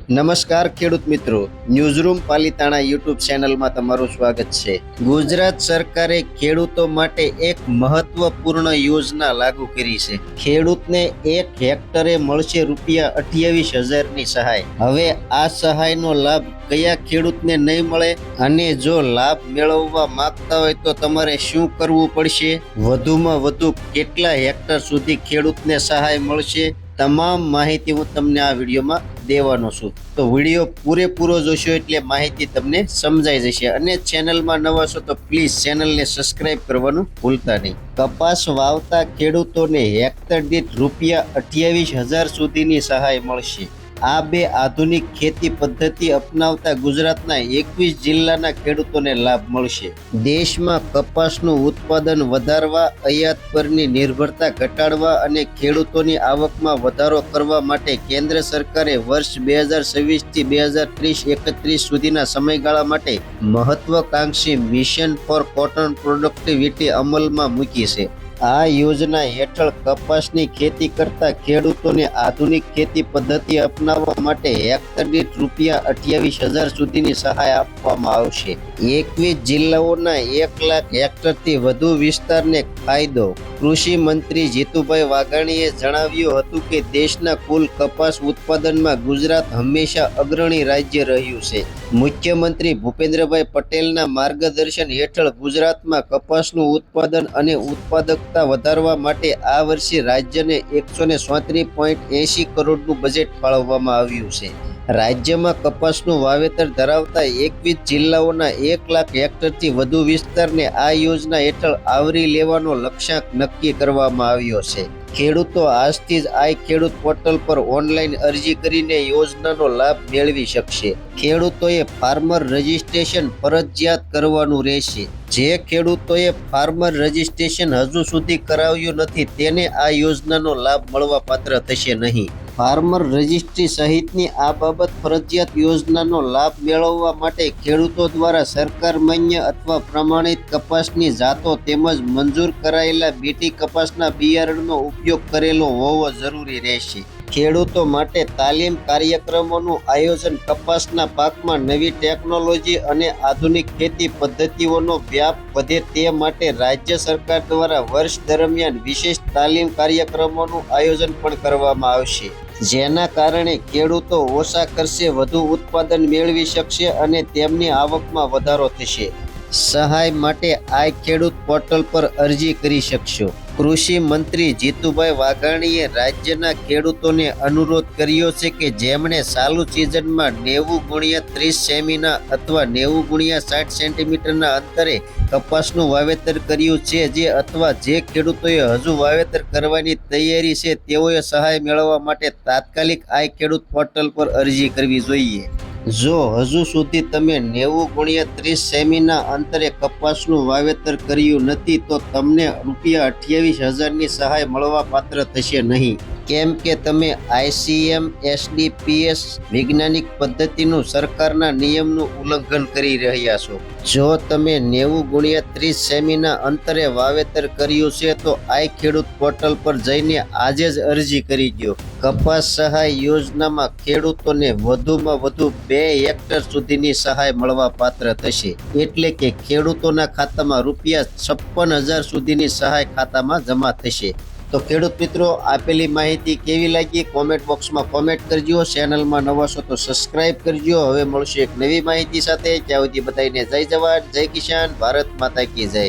નમસ્કાર ખેડૂત મિત્રો, ન્યૂઝરૂમ પાલિતાણા યુટ્યુબ ચેનલમાં તમારું સ્વાગત છે। ગુજરાત સરકારે ખેડૂતો માટે એક મહત્વપૂર્ણ યોજના લાગુ કરી છે। ખેડૂતને 1 હેક્ટરે મળશે ₹28,000ની સહાય। હવે આ સહાયનો લાભ કયા ખેડૂતને નહીં મળે અને જો લાભ મેળવવા માંગતા હોય તો તમારે શું કરવું પડશે, વધુમાં વધુ કેટલા હેક્ટર સુધી ખેડૂતને સહાય મળશે, તમામ માહિતી હું તમને આ વિડીયોમાં દેવાનો છું। તો વિડીયો પૂરેપૂરો જોશો એટલે માહિતી તમને સમજાઈ જશે અને ચેનલમાં નવા છો તો પ્લીઝ ચેનલને સબસ્ક્રાઇબ કરવાનું ભૂલતા નહીં। કપાસ વાવતા ખેડૂતોને હેક્ટર દીઠ ₹28,000 સુધીની સહાય મળશે। આ બે આધુનિક ખેતી પદ્ધતિ અપનાવતા ગુજરાતના 21 જિલ્લાના ખેડૂતોને લાભ મળશે। દેશમાં કપાસનું ઉત્પાદન વધારવા, આયાત પરની નિર્ભરતા ઘટાડવા અને ખેડૂતોની આવકમાં વધારો કરવા માટે કેન્દ્ર સરકારે વર્ષ 2026 થી 2030-31 સુધીના સમયગાળા માટે મહત્વાકાંક્ષી મિશન ફોર કોટન પ્રોડક્ટિવિટી અમલમાં મૂકી છે। આ યોજના હેઠળ કપાસની ખેતી કરતા ખેડૂતોને આધુનિક ખેતી પદ્ધતિ અપનાવવા માટે હેક્ટર દીઠ ₹28,000 સુધીની સહાય આપવામાં આવશે। 21 જિલ્લાઓના 1 લાખ હેક્ટરથી વધુ વિસ્તારને ફાયદો। કૃષિ મંત્રી જીતુભાઈ વાઘાણીએ જણાવ્યું હતું કે દેશના કુલ કપાસ ઉત્પાદનમાં ગુજરાત હંમેશા અગ્રણી રાજ્ય રહ્યું છે। મુખ્યમંત્રી ભૂપેન્દ્રભાઈ પટેલના માર્ગદર્શન હેઠળ ગુજરાતમાં કપાસનું ઉત્પાદન અને ઉત્પાદકતા વધારવા માટે આ વર્ષે રાજ્યને ₹134.80 કરોડનું બજેટ ફાળવવામાં આવ્યું છે। રાજ્યમાં કપાસનું વાવેતર ધરાવતા 21 જિલ્લાઓના 1 લાખ હેક્ટરથી વધુ વિસ્તારને આ યોજના હેઠળ આવરી લેવાનો લક્ષ્યાંક નક્કી કરવામાં આવ્યો છે। ખેડૂતો આજથી જ આઈ ખેડૂત પોર્ટલ પર ઓનલાઈન અરજી કરીને યોજનાનો લાભ મેળવી શકશે। ખેડૂતોએ ફાર્મર રજિસ્ટ્રેશન ફરજિયાત કરવાનું રહેશે। જે ખેડૂતોએ ફાર્મર રજિસ્ટ્રેશન હજુ સુધી કરાવ્યું નથી તેને આ યોજનાનો લાભ મળવા પાત્ર થશે નહીં। ફાર્મર રજિસ્ટ્રી સહિતની આ બાબત ફરજિયાત યોજનાનો લાભ મેળવવા માટે ખેડૂતો દ્વારા સરકાર માન્ય અથવા પ્રમાણિત કપાસની જાતો તેમજ મંજૂર કરાયેલા બીટી કપાસના બિયારણનો ઉપયોગ કરેલો હોવો જરૂરી રહેશે। ખેડૂતો માટે તાલીમ કાર્યક્રમોનું આયોજન, કપાસના પાકમાં નવી ટેકનોલોજી અને આધુનિક ખેતી પદ્ધતિઓનો વ્યાપ વધે તે માટે રાજ્ય સરકાર દ્વારા વર્ષ દરમિયાન વિશેષ તાલીમ કાર્યક્રમોનું આયોજન પણ કરવામાં આવશે, જેના કારણે ખેડૂતો ઓછા ખર્ચે વધુ ઉત્પાદન મેળવી શકશે અને તેમની આવકમાં વધારો થશે। સહાય માટે આઈ ખેડૂત પોર્ટલ પર અરજી કરી શકશો। કૃષિ મંત્રી જીતુભાઈ વાઘાણીએ રાજ્યના ખેડૂતોને અનુરોધ કર્યો છે કે જેમણે ચાલુ સિઝનમાં 90x30 સેમીના અથવા 90x60 સેન્ટીમીટરના અંતરે કપાસનું વાવેતર કર્યું છે અથવા જે ખેડૂતોએ હજુ વાવેતર કરવાની તૈયારી છે તેઓએ સહાય મેળવવા માટે તાત્કાલિક આઈ ખેડૂત પોર્ટલ પર અરજી કરવી જોઈએ। જો હજુ સુધી તમે 90x30 સેમીના અંતરે કપાસનું વાવેતર કર્યું નથી તો તમને ₹28,000ની સહાય મળવા પાત્ર થશે નહીં, કેમ કે તમે ICM SDPS વૈજ્ઞાનિક પદ્ધતિનું સરકારના નિયમનું ઉલ્લંઘન કરી રહ્યા છો। જો તમે 90x30 સેમીના અંતરે વાવેતર કર્યું છે તો આઈ ખેડૂત પોર્ટલ પર જઈને આજે જ અરજી કરી દો। કપાસ સહાય યોજનામાં ખેડૂતોને વધુમાં વધુ 2 હેક્ટર સુધીની સહાય મળવા પાત્ર થશે, એટલે કે ખેડૂતોના ખાતામાં ₹56,000 સુધીની સહાય ખાતામાં જમા થશે। તો ખેડૂત મિત્રો, આપેલી માહિતી કેવી લાગી કોમેન્ટ બોક્સમાં કોમેન્ટ કરજો। ચેનલમાં નવા છો તો સબસ્ક્રાઇબ કરજો। હવે મળશે એક નવી માહિતી સાથે। ત્યાં સુધી બધાને જય જવાન, જય કિસાન, ભારત માતા કી જય।